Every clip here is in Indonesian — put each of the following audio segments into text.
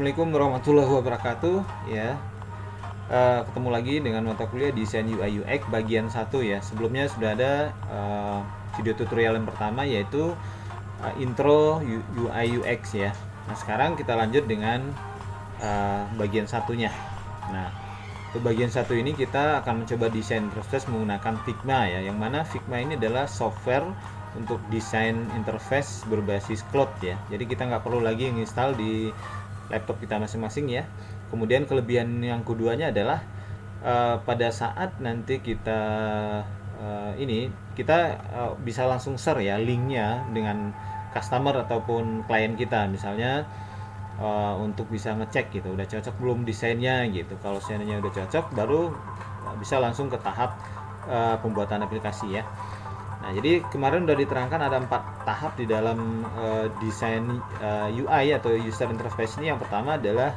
Assalamualaikum warahmatullahi wabarakatuh. Ya, ketemu lagi dengan mata kuliah desain UI UX bagian 1 ya. Sebelumnya sudah ada video tutorial yang pertama, yaitu intro UI UX ya. Nah, sekarang kita lanjut dengan bagian satunya. Nah, untuk bagian satu ini kita akan mencoba desain interface menggunakan Figma ya. Yang mana Figma ini adalah software untuk desain interface berbasis cloud ya. Jadi kita nggak perlu lagi menginstal di laptop kita masing-masing ya. Kemudian kelebihan yang keduanya adalah pada saat nanti kita bisa langsung share ya linknya dengan customer ataupun klien kita, misalnya untuk bisa ngecek gitu udah cocok belum desainnya gitu. Kalau desainnya udah cocok, baru bisa langsung ke tahap pembuatan aplikasi ya. Nah, jadi kemarin udah diterangkan ada 4 tahap di dalam desain UI atau user interface ini. Yang pertama adalah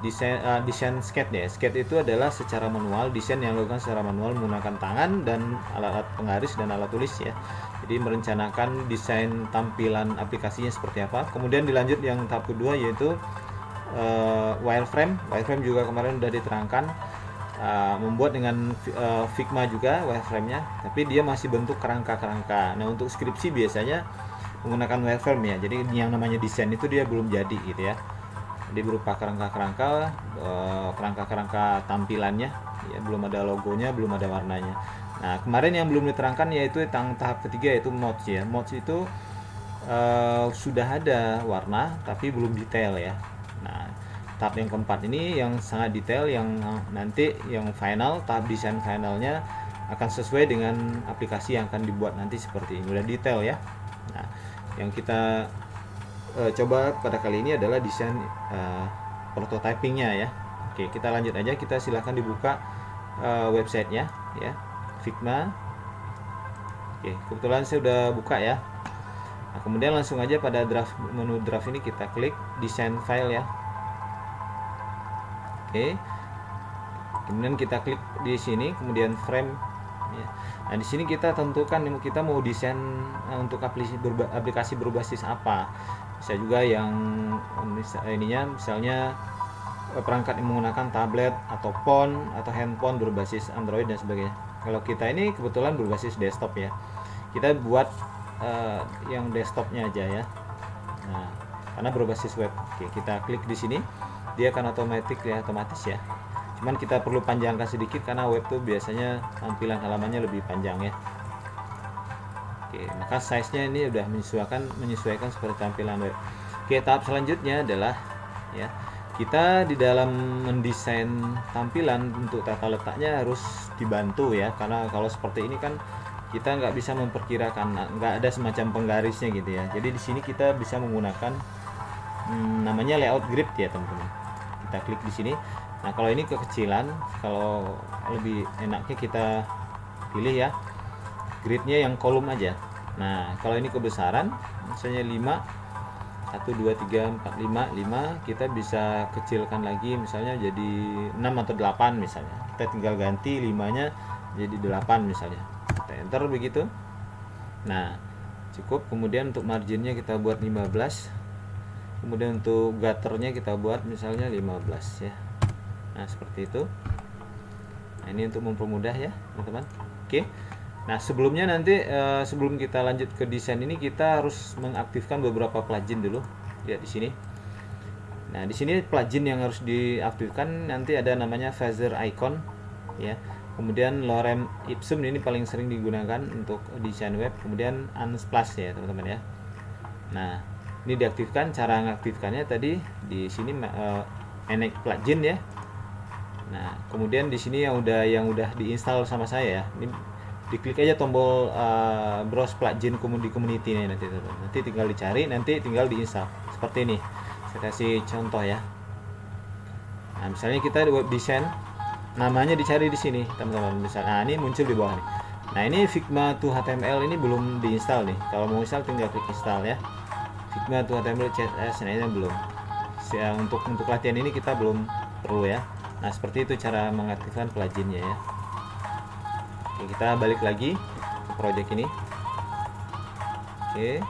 desain sketch ya. Sketch itu adalah secara manual, desain yang dilakukan secara manual menggunakan tangan dan alat penggaris dan alat tulis ya. Jadi merencanakan desain tampilan aplikasinya seperti apa. Kemudian dilanjut yang tahap kedua, yaitu wireframe. Wireframe juga kemarin udah diterangkan, membuat dengan Figma juga wireframe-nya, tapi dia masih bentuk kerangka-kerangka. Nah, untuk skripsi biasanya menggunakan wireframe ya. Jadi yang namanya desain itu dia belum jadi gitu ya. Jadi berupa kerangka-kerangka, kerangka-kerangka tampilannya ya, belum ada logonya, belum ada warnanya. Nah, kemarin yang belum diterangkan yaitu tahap ketiga, yaitu mods ya. Mods itu sudah ada warna tapi belum detail ya. Nah, tahap yang keempat ini yang sangat detail, yang nanti yang final, tahap desain finalnya akan sesuai dengan aplikasi yang akan dibuat nanti seperti ini, udah detail ya. Nah, yang kita coba pada kali ini adalah desain prototypingnya ya. Oke, kita lanjut aja. Kita silahkan dibuka websitenya ya, Figma. Oke, kebetulan saya udah buka ya. Nah, kemudian langsung aja pada menu draft ini kita klik desain file ya. Oke. Kemudian kita klik di sini, kemudian frame ya. Nah, di sini kita tentukan kita mau desain untuk aplikasi berbasis apa. Bisa juga yang misalnya perangkat yang menggunakan tablet atau phone atau handphone berbasis Android dan sebagainya. Kalau kita ini kebetulan berbasis desktop ya. Kita buat yang desktopnya aja ya. Nah, karena berbasis web. Oke, kita klik di sini, dia akan otomatis ya. Cuman kita perlu panjangkan sedikit karena web tuh biasanya tampilan halamannya lebih panjang ya. Oke, maka size-nya ini udah menyesuaikan seperti tampilan web. Oke, tahap selanjutnya adalah ya, kita di dalam mendesain tampilan untuk tata letaknya harus dibantu ya, karena kalau seperti ini kan kita nggak bisa memperkirakan, nggak ada semacam penggarisnya gitu ya. Jadi di sini kita bisa menggunakan namanya layout grid ya teman-teman. Kita klik di sini. Nah, kalau ini kekecilan, kalau lebih enaknya kita pilih ya gridnya yang kolom aja. Nah, kalau ini kebesaran, misalnya 5, 1, 2, 3, 4, 5, kita bisa kecilkan lagi, misalnya jadi 6 atau 8 misalnya. Kita tinggal ganti 5-nya jadi 8 misalnya. Kita enter begitu. Nah, cukup. Kemudian untuk marginnya kita buat 15. Kemudian untuk gutternya kita buat misalnya 15 ya. Nah, seperti itu. Nah, ini untuk mempermudah ya teman-teman. Oke. Nah, sebelumnya nanti sebelum kita lanjut ke desain ini, kita harus mengaktifkan beberapa plugin dulu. Lihat di sini. Nah, di sini plugin yang harus diaktifkan nanti ada namanya Phaser Icon ya. Kemudian Lorem Ipsum, ini paling sering digunakan untuk desain web. Kemudian Unsplash ya teman-teman ya. Nah, ini diaktifkan. Cara mengaktifkannya tadi di sini manage plugin ya. Nah, kemudian di sini yang udah diinstal sama saya ya. Ini diklik aja tombol browse plugin di community nih nanti tinggal dicari, nanti tinggal diinstal seperti ini. Saya kasih contoh ya. Nah, misalnya kita di web design, namanya dicari di sini teman-teman. Misalnya, ini muncul di bawah nih. Nah, ini Figma to HTML ini belum diinstal nih. Kalau mau install tinggal klik install ya. Figma to HTML CSS, nah ini belum. Untuk latihan ini kita belum perlu ya. Nah, seperti itu cara mengaktifkan pluginnya ya. Oke, kita balik lagi ke project ini. Oke.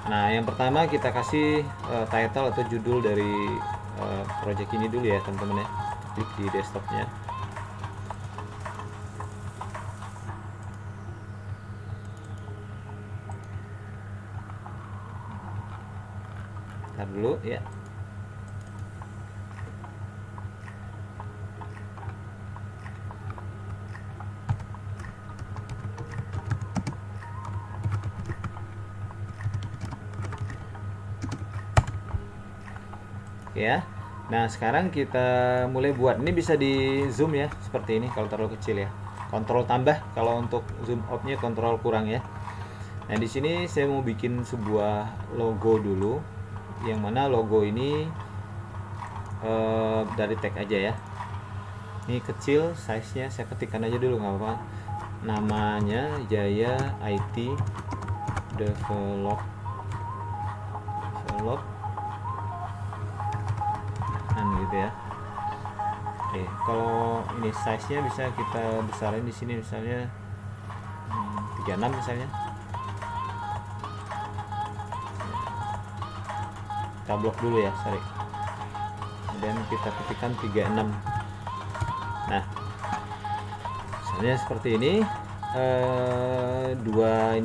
Nah, yang pertama kita kasih title atau judul dari project ini dulu ya teman-teman ya. Klik di desktopnya. Ntar dulu ya. Ya. Nah, sekarang kita mulai buat. Ini bisa di zoom ya, seperti ini kalau terlalu kecil ya. Kontrol tambah kalau untuk zoom out-nya, kontrol kurang ya. Nah, di sini saya mau bikin sebuah logo dulu. Yang mana logo ini dari tag aja ya. Ini kecil, size-nya saya ketikkan aja dulu nggak apa-apa. Namanya Jaya IT Develop gitu ya. Oke, kalau ini size-nya bisa kita besarin di sini misalnya 36 misalnya. Kita blok dulu ya, sorry. Kemudian kita ketikkan 36. Nah, misalnya seperti ini, dua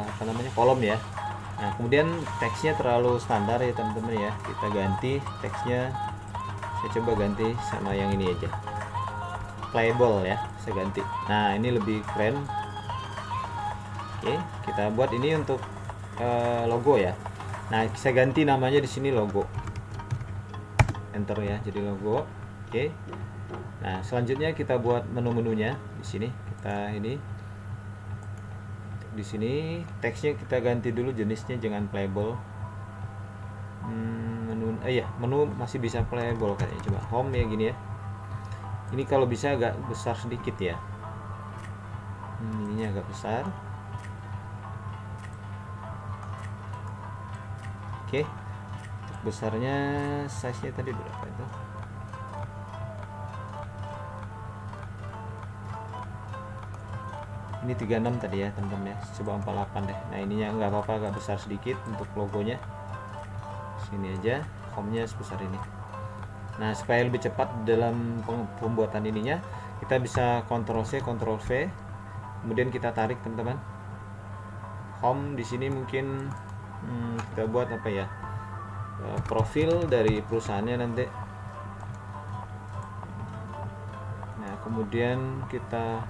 apa namanya, kolom ya. Nah, kemudian teksnya terlalu standar ya teman-teman ya. Kita ganti teksnya. Saya coba ganti sama yang ini aja, playable ya, saya ganti. Nah, ini lebih keren. Oke, kita buat ini untuk logo ya. Nah, saya ganti namanya di sini logo. Enter ya, jadi logo. Oke. Nah, selanjutnya kita buat menu-menunya di sini. Kita ini di sini teksnya kita ganti dulu, jenisnya jangan playable. Menu masih bisa playable kayaknya. Coba home ya gini ya. Ini kalau bisa agak besar sedikit ya. Ininya agak besar. Oke. Besarnya size-nya tadi berapa itu? Ini 36 tadi ya teman-teman ya. Coba 48 deh. Nah, ininya nggak apa-apa, agak besar sedikit untuk logonya. Sini aja, home-nya sebesar ini. Nah, supaya lebih cepat dalam pembuatan ininya, kita bisa Ctrl C, Ctrl V, kemudian kita tarik teman-teman. Home di sini mungkin kita buat apa ya? Profil dari perusahaannya nanti. Nah, kemudian kita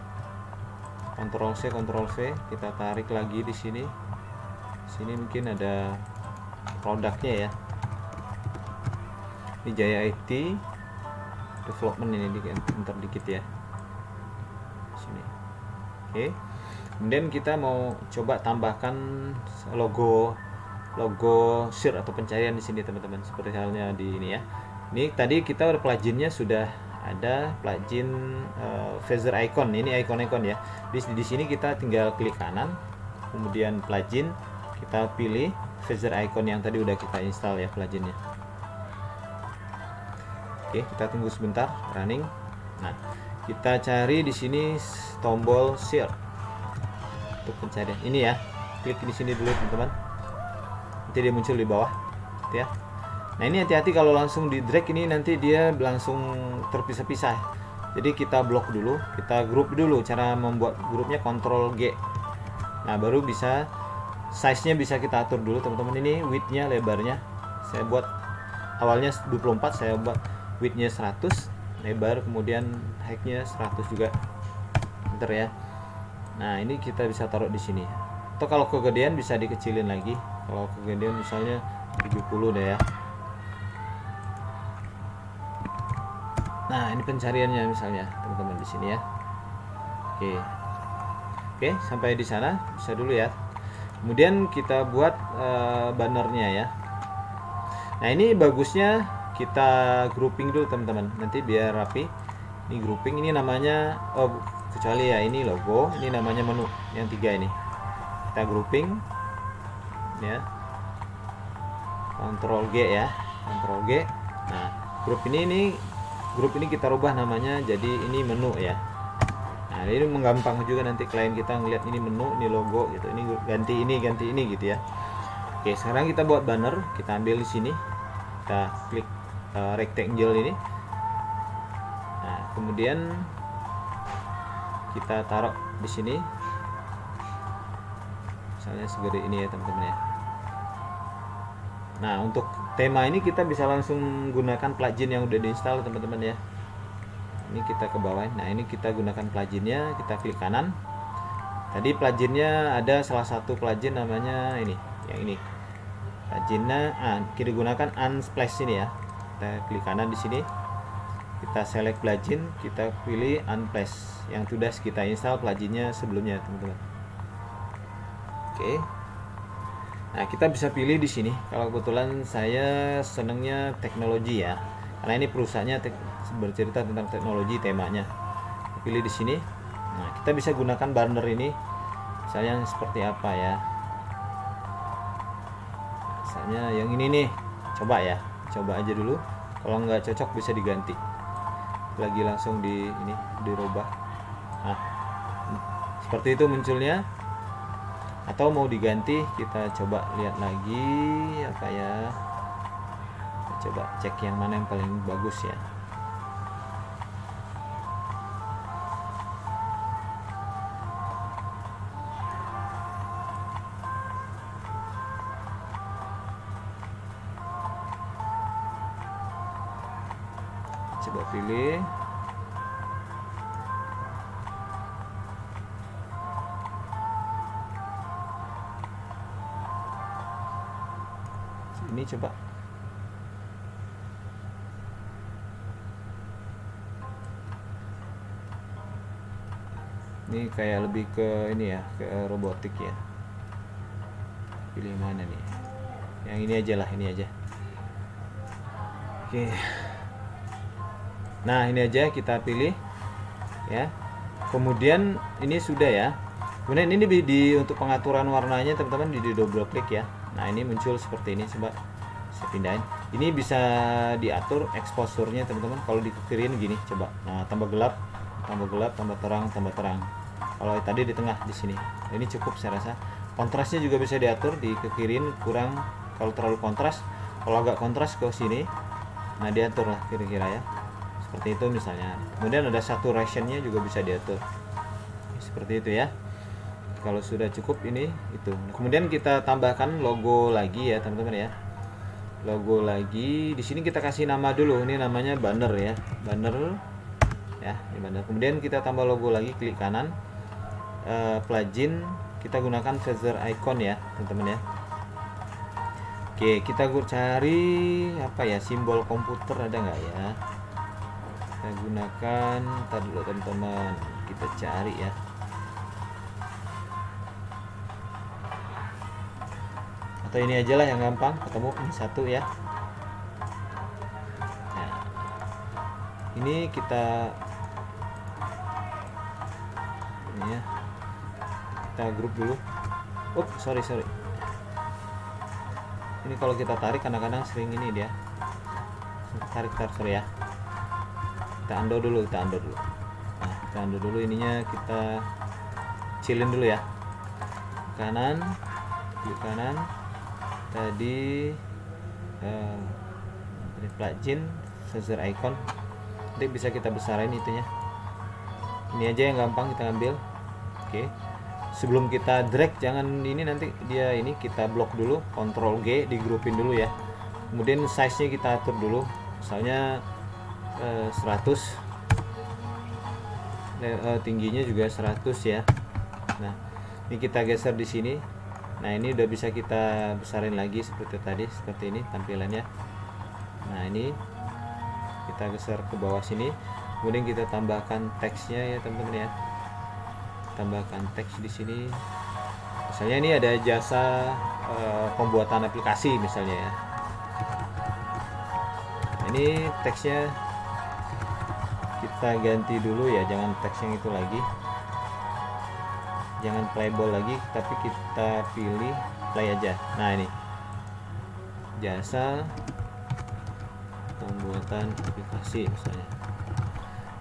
Ctrl C, Ctrl V, kita tarik lagi di sini. Sini mungkin ada produknya ya. Ini Jaya IT Development, ini enter dikit ya. Sini. Oke. Kemudian kita mau coba tambahkan logo search atau pencarian di sini teman-teman, seperti halnya di ini ya. Ini tadi kita udah pluginnya sudah ada, plugin Phaser Icon. Ini icon-icon ya. Di sini kita tinggal klik kanan, kemudian plugin, kita pilih Phaser Icon yang tadi udah kita install ya pluginnya. Oke, kita tunggu sebentar running. Nah, kita cari di sini tombol search untuk pencarian. Ini ya, klik di sini dulu teman-teman. Nanti dia muncul di bawah, gitu ya. Nah, ini hati-hati kalau langsung di drag ini nanti dia langsung terpisah-pisah. Jadi kita blok dulu, kita grup dulu. Cara membuat grupnya Ctrl G. Nah, baru bisa size-nya bisa kita atur dulu teman-teman. Ini width-nya, lebarnya. Saya buat awalnya 24, saya buat width-nya 100, lebar, kemudian height-nya 100 juga. Enter ya. Nah, ini kita bisa taruh di sini. Atau kalau kegedean bisa dikecilin lagi. Kalau kegedean misalnya 70 deh ya. Nah, ini pencariannya misalnya teman-teman di sini ya. Oke, sampai di sana bisa dulu ya. Kemudian kita buat bannernya ya. Nah, ini bagusnya kita grouping dulu teman-teman, nanti biar rapi. Ini grouping, ini namanya kecuali ya ini logo, ini namanya menu yang 3 ini. Kita grouping ya, Ctrl G ya, Ctrl G. Nah, grup ini kita rubah namanya jadi ini menu ya. Nah, ini menggampang juga nanti klien kita ngelihat ini menu, ini logo gitu. Ini ganti ini gitu ya. Oke, sekarang kita buat banner. Kita ambil di sini, kita klik rectangle ini. Nah, kemudian kita taruh di sini, misalnya segede ini ya teman-teman ya. Nah, untuk tema ini kita bisa langsung gunakan plugin yang udah diinstal teman-teman ya. Ini kita ke bawah. Nah, ini kita gunakan pluginnya, kita klik kanan. Tadi pluginnya ada salah satu plugin namanya ini, yang ini. Pluginnya kita gunakan Unsplash ini ya. Kita klik kanan di sini. Kita select plugin, kita pilih Unsplash yang sudah kita install pluginnya sebelumnya teman-teman. Oke. Nah, kita bisa pilih di sini. Kalau kebetulan saya senangnya teknologi ya, karena ini perusahaannya bercerita tentang teknologi temanya. Pilih di sini. Nah, kita bisa gunakan banner ini, misalnya seperti apa ya. Misalnya yang ini nih, coba aja dulu. Kalau nggak cocok bisa diganti. Lagi langsung dirubah. Nah, seperti itu munculnya. Atau mau diganti, kita coba lihat lagi apa ya. Kita coba cek yang mana yang paling bagus ya. Coba pilih. Ini coba. Ini kayak lebih ke ini ya, ke robotik ya. Pilih mana nih? Yang ini aja lah, ini aja. Oke. Nah, ini aja kita pilih ya. Kemudian ini sudah ya. Kemudian ini untuk pengaturan warnanya teman-teman di double klik ya. Nah, ini muncul seperti ini, coba saya pindahin. Ini bisa diatur exposure-nya teman-teman. Kalau dikekirin gini, coba. Nah, tambah gelap, tambah terang, tambah terang. Kalau tadi di tengah di sini. Ini cukup saya rasa. Kontrasnya juga bisa diatur, dikekirin kurang kalau terlalu kontras. Kalau agak kontras ke sini. Nah, diatur lah kira-kira ya. Seperti itu misalnya. Kemudian ada saturation-nya juga bisa diatur. Seperti itu ya. Kalau sudah cukup ini itu. Kemudian kita tambahkan logo lagi ya teman-teman ya. Logo lagi. Di sini kita kasih nama dulu. Ini namanya banner ya. Banner ya, ini banner. Kemudian kita tambah logo lagi, klik kanan. Plugin kita gunakan feather icon ya teman-teman ya. Oke, kita cari apa ya, simbol komputer ada nggak ya? Kita gunakan, tadi dulu teman-teman, kita cari ya. Atau ini aja lah yang gampang, ketemu ini satu ya. Nah, ini kita ini ya, kita grup dulu. Sorry. Ini kalau kita tarik kadang-kadang sering ini dia tarik sorry ya. Kita undo dulu. Nah, kita undo dulu ininya, kita kecilin dulu ya. Klik kanan. Tadi plugin feather icon. Nanti bisa kita besarin itunya. Ini aja yang gampang kita ambil. Oke. Sebelum kita drag, jangan ini, nanti dia ini kita blok dulu, Ctrl G, digrupin dulu ya. Kemudian size nya kita atur dulu, misalnya 100, tingginya juga 100 ya. Nah, ini kita geser di sini. Nah, ini udah bisa kita besarin lagi seperti tadi, seperti ini tampilannya. Nah, ini kita geser ke bawah sini. Kemudian kita tambahkan teksnya ya teman-teman ya. Tambahkan teks di sini. Misalnya ini ada jasa pembuatan aplikasi misalnya ya. Nah, ini teksnya kita ganti dulu ya, jangan teks yang itu lagi. Jangan playable lagi, tapi kita pilih play aja. Nah, ini jasa pembuatan aplikasi misalnya.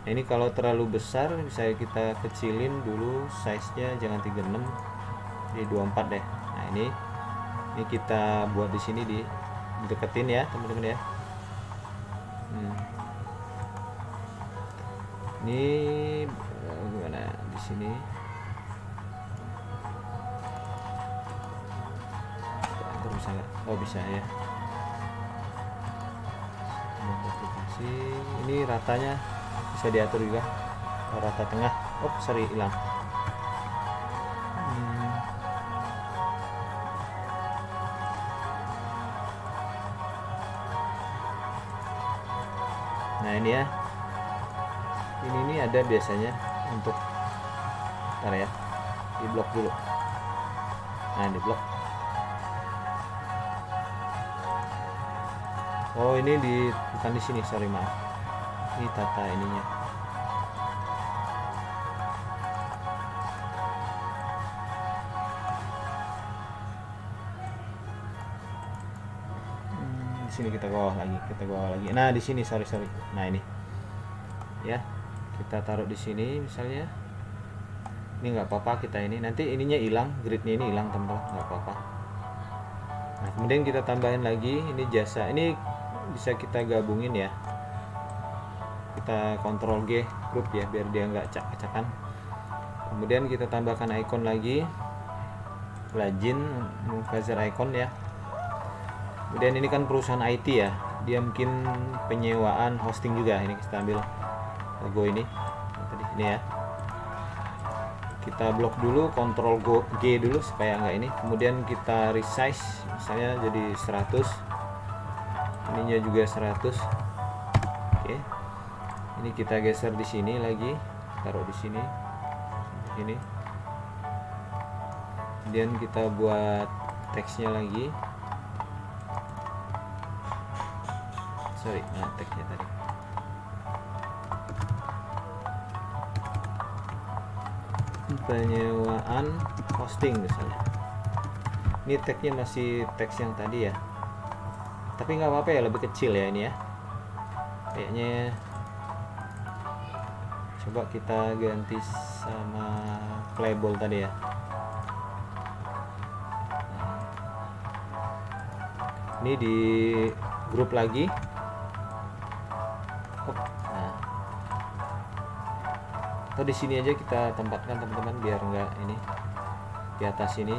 Nah, ini kalau terlalu besar bisa kita kecilin dulu size nya, jangan 36, jadi 24 deh. Nah, ini Ini kita buat di sini dideketin ya teman-teman ya. Ini gimana di sini? Bisa nggak? Oh bisa ya. Aplikasi ini ratanya bisa diatur juga. Rata tengah. Oh sorry hilang. Nah ini ya. Ini ada biasanya untuk ntar ya. Di blok dulu. Nah di blok. Oh ini bukan di sini, sorry maaf. Ini tata ininya. Di sini kita ke bawah lagi. Nah di sini sorry. Nah ini ya kita taruh di sini misalnya. Ini nggak apa-apa kita ini nanti ininya hilang, gridnya ini hilang teman-teman, nggak apa-apa. Nah kemudian kita tambahin lagi ini jasa, ini bisa kita gabungin ya, kita Ctrl G group ya biar dia nggak acak-acakan. Kemudian kita tambahkan icon lagi, plugin Phaser icon ya. Kemudian ini kan perusahaan IT ya, dia mungkin penyewaan hosting juga. Ini kita ambil logo ini tadi ini ya, kita blok dulu, Ctrl G dulu supaya nggak ini. Kemudian kita resize misalnya jadi 100, ininya juga 100. Oke, ini kita geser di sini lagi, taruh di sini ini. Kemudian kita buat teksnya lagi, sorry, nah teksnya tadi penyewaan hosting misalnya. Ini tagnya masih teks yang tadi ya, tapi nggak apa-apa ya, lebih kecil ya ini ya kayaknya. Coba kita ganti sama playable tadi ya. Ini di grup lagi. Nah, atau di sini aja kita tempatkan teman-teman biar nggak ini di atas ini.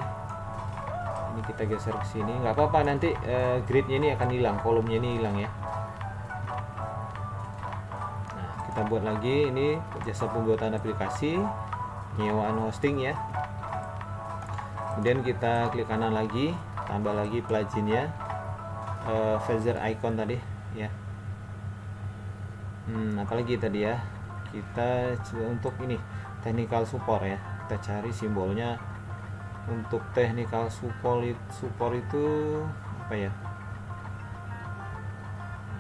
Ini kita geser ke sini, nggak apa-apa, nanti gridnya ini akan hilang, kolomnya ini hilang ya. Nah kita buat lagi ini jasa pembuatan aplikasi, penyewaan hosting ya. Kemudian kita klik kanan lagi, tambah lagi pluginnya, Phaser icon tadi ya. Apalagi tadi ya, kita untuk ini technical support ya, kita cari simbolnya. Untuk technical support itu apa ya,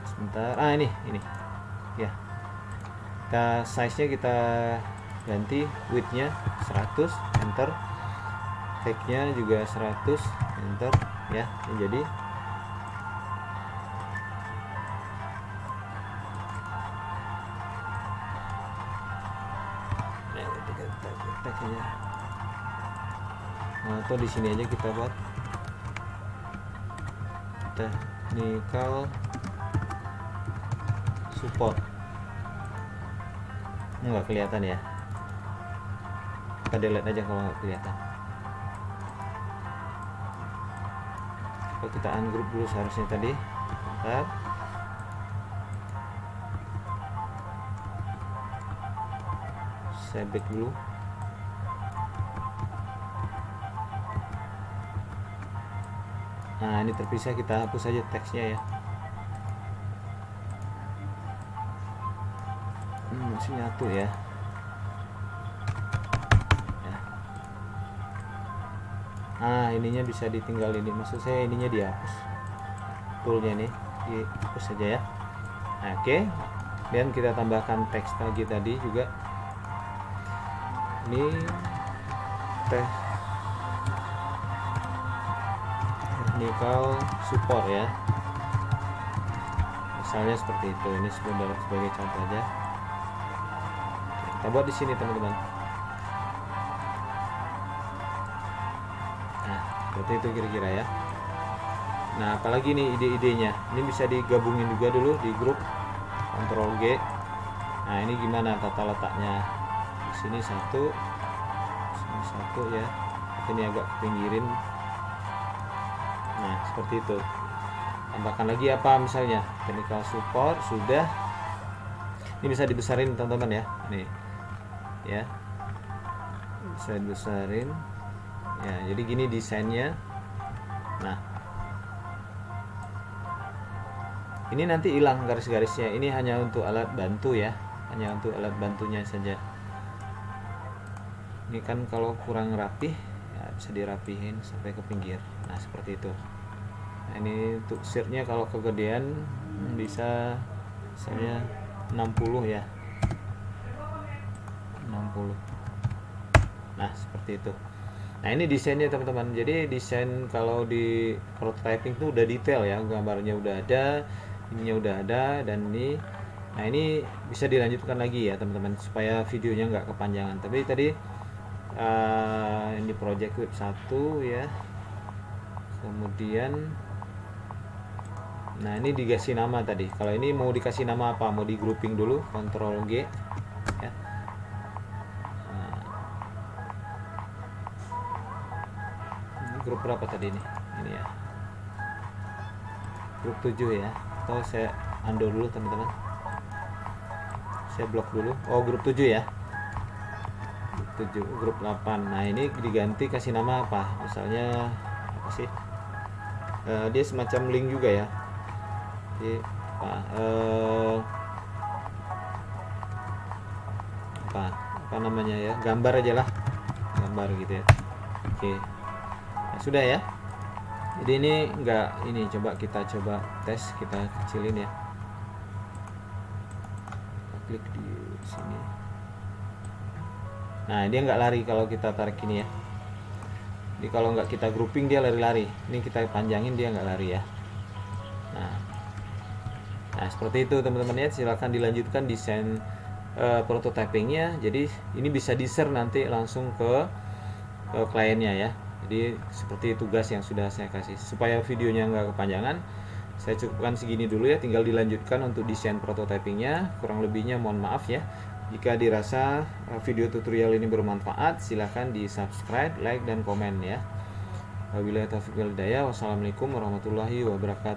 sebentar. Ini ya, kita size nya kita ganti, width nya 100, enter, height nya juga 100, enter ya. Jadi teksnya, nah, atau di sini aja kita buat technical support. Nggak kelihatan ya, kita delete aja kalau nggak kelihatan. Coba kita ungroup dulu seharusnya tadi. Bentar. Saya back dulu. Nah ini terpisah, kita hapus saja teksnya ya. Masih nyatu ya. Nah ininya bisa ditinggal, ini maksud saya ininya dihapus, toolnya nih dihapus saja ya. Nah, oke. Dan kita tambahkan teks lagi tadi juga. Ini technical support ya, misalnya seperti itu. Ini sebagai contoh aja. Kita buat di sini teman-teman. Nah seperti itu kira-kira ya. Nah, apalagi nih ide-idenya, ini bisa digabungin juga dulu di grup, Ctrl G. Nah, ini gimana tata letaknya, di sini satu, sini satu ya, ini agak pinggirin. Nah, seperti itu. Tambahkan lagi apa misalnya technical support sudah. Ini bisa dibesarin teman-teman ya, nih ya, bisa dibesarin ya. Jadi gini desainnya. Nah, ini nanti hilang garis-garisnya, ini hanya untuk alat bantu ya, hanya untuk alat bantunya saja. Ini kan kalau kurang rapih ya bisa dirapihin sampai ke pinggir. Nah, seperti itu. Nah, ini untuk shirtnya kalau kegedean bisa misalnya 60 ya, 60. Nah, seperti itu. Nah, ini desainnya teman-teman. Jadi desain kalau di prototyping tuh udah detail ya, gambarnya udah ada, ininya udah ada, dan ini. Nah, ini bisa dilanjutkan lagi ya teman-teman supaya videonya nggak kepanjangan. Tapi tadi ini project web 1 ya. Kemudian nah, ini dikasih nama tadi. Kalau ini mau dikasih nama apa? Mau di grouping dulu, Ctrl G ya. Grup berapa tadi nih? Ini ya, grup 7 ya. Atau saya undo dulu teman-teman, saya blok dulu. Oh, grup 7 ya, grup 7, grup 8. Nah, ini diganti kasih nama apa, misalnya apa sih, dia semacam link juga ya. Jadi apa namanya ya, gambar aja lah, gambar gitu ya. Oke. Nah, sudah ya. Jadi ini enggak, ini coba kita tes, kita kecilin ya. Kita klik di sini. Nah, dia nggak lari kalau kita tarik ini ya. Jadi kalau nggak kita grouping dia lari-lari. Ini kita panjangin dia nggak lari ya. Nah, seperti itu teman-teman ya. Silahkan dilanjutkan desain prototypingnya. Jadi ini bisa di-share nanti langsung ke kliennya ya. Jadi seperti tugas yang sudah saya kasih. Supaya videonya nggak kepanjangan, saya cukupkan segini dulu ya. Tinggal dilanjutkan untuk desain prototypingnya. Kurang lebihnya mohon maaf ya. Jika dirasa video tutorial ini bermanfaat, silahkan di subscribe, like, dan komen ya. Wabillahi taufiq wal hidayah. Wassalamualaikum warahmatullahi wabarakatuh.